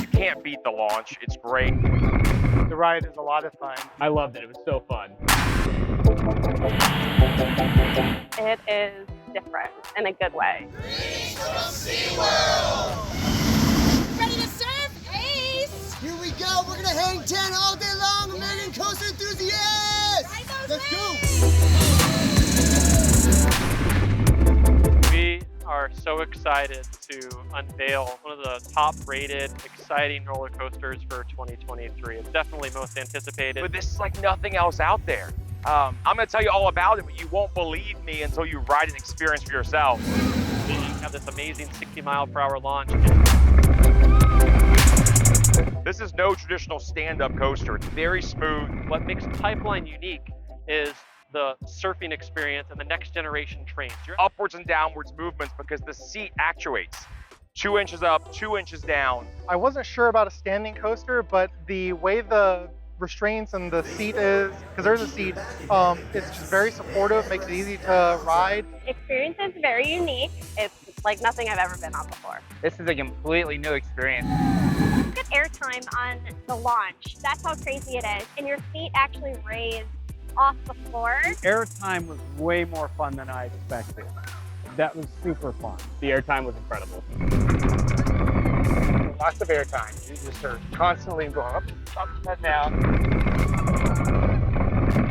You can't beat the launch. It's great. The ride is a lot of fun. I loved it. It was so fun. It is different in a good way. Greetings from SeaWorld! Ready to surf, Ace? Here we go. We're going to hang 10 all day long. American coaster enthusiasts! Let's go! We are so excited to unveil one of the top-rated, exciting roller coasters for 2023. It's definitely most anticipated. But this is like nothing else out there. I'm going to tell you all about it, but you won't believe me until you ride and experience for yourself. We have this amazing 60-mile-per-hour launch. This is no traditional stand-up coaster. It's very smooth. What makes Pipeline unique is the surfing experience and the next generation trains. Your upwards and downwards movements because the seat actuates. 2 inches up, 2 inches down. I wasn't sure about a standing coaster, but the way the restraints and the seat is, because there's a seat, it's just very supportive, makes it easy to ride. Experience is very unique. It's like nothing I've ever been on before. This is a completely new experience. Look at airtime on the launch. That's how crazy it is. And your feet actually raise off the floor. Airtime was way more fun than I expected. That was super fun. The airtime was incredible. Lots of airtime. You just are constantly going up and down.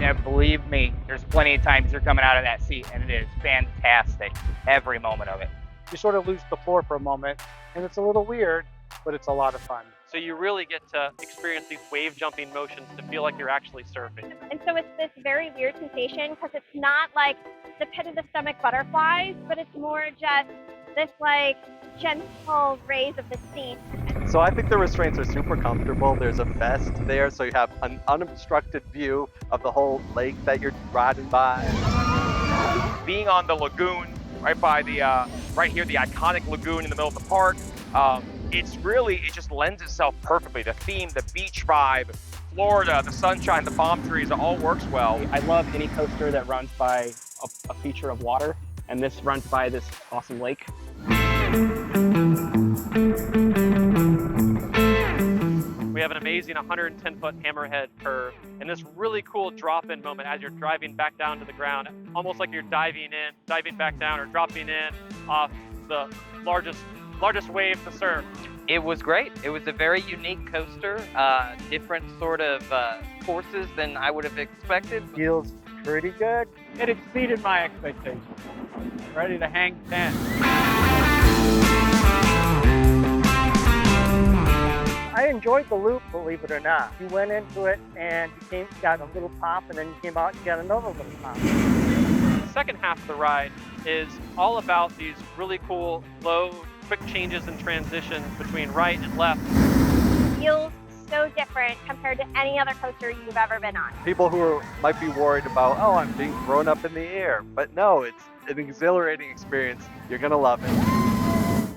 Yeah, believe me, there's plenty of times you're coming out of that seat, and it is fantastic. Every moment of it. You sort of lose the floor for a moment, and it's a little weird, but it's a lot of fun. So you really get to experience these wave jumping motions to feel like you're actually surfing. And so it's this very weird sensation because it's not like the pit of the stomach butterflies, but it's more just this like gentle raise of the seat. So I think the restraints are super comfortable. There's a vest there, so you have an unobstructed view of the whole lake that you're riding by. Being on the lagoon, right by the, right here, the iconic lagoon in the middle of the park, it just lends itself perfectly. The theme, the beach vibe, Florida, the sunshine, the palm trees, it all works well. I love any coaster that runs by a feature of water, and this runs by this awesome lake. We have an amazing 110-foot hammerhead curve, and this really cool drop-in moment as you're driving back down to the ground, almost like you're diving back down, or dropping in off the largest wave to surf. It was great. It was a very unique coaster, different sort of forces than I would have expected. Feels pretty good. It exceeded my expectations. Ready to hang 10. I enjoyed the loop, believe it or not. You went into it and you got a little pop, and then you came out and got another little pop. The second half of the ride is all about these really cool, low, quick changes and transitions between right and left. Feels so different compared to any other coaster you've ever been on. People who might be worried about, oh, I'm being thrown up in the air. But no, it's an exhilarating experience. You're gonna love it.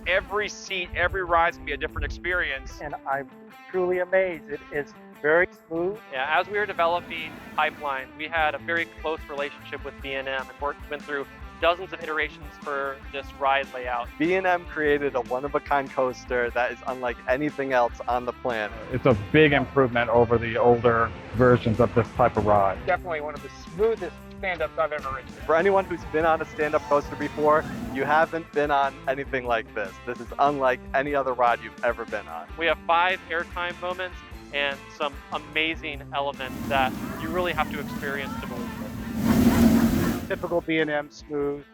Every seat, every ride's gonna be a different experience. And I'm truly amazed. It is very smooth. Yeah, as we were developing Pipeline, we had a very close relationship with B&M and went through dozens of iterations for this ride layout. B&M created a one-of-a-kind coaster that is unlike anything else on the planet. It's a big improvement over the older versions of this type of ride. Definitely one of the smoothest stand-ups I've ever ridden. For anyone who's been on a stand-up coaster before, you haven't been on anything like this. This is unlike any other ride you've ever been on. We have 5 airtime moments and some amazing elements that you really have to experience to believe it. Typical B&M, smooth,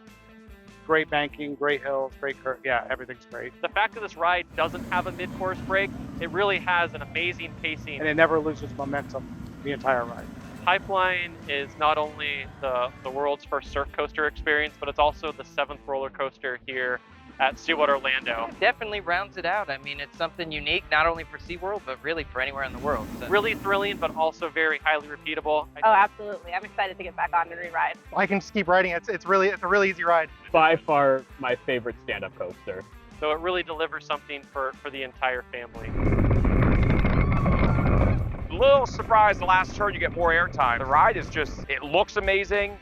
great banking, great hills, great curve. Yeah, everything's great. The fact that this ride doesn't have a mid-course break, it really has an amazing pacing. And it never loses momentum the entire ride. Pipeline is not only the world's first surf coaster experience, but it's also the 7th roller coaster here at SeaWorld Orlando. It definitely rounds it out. I mean, it's something unique, not only for SeaWorld, but really for anywhere in the world. So. Really thrilling, but also very highly repeatable. Oh, absolutely. I'm excited to get back on and re-ride. I can just keep riding. It's a really easy ride. By far my favorite stand-up coaster. So it really delivers something for the entire family. A little surprised the last turn you get more airtime. The ride is just, it looks amazing.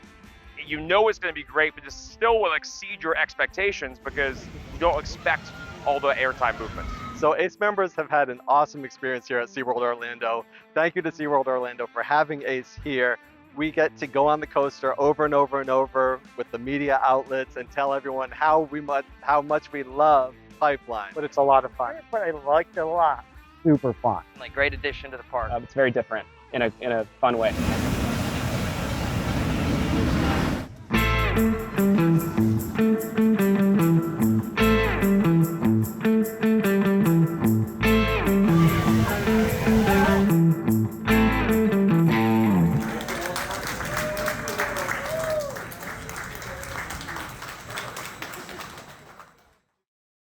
You know it's going to be great, but it still will exceed your expectations because you don't expect all the airtime movements. So Ace members have had an awesome experience here at SeaWorld Orlando. Thank you to SeaWorld Orlando for having Ace here. We get to go on the coaster over and over and over with the media outlets and tell everyone how much we love Pipeline. But it's a lot of fun. But I liked it a lot. Super fun. Like great addition to the park. It's very different in a fun way.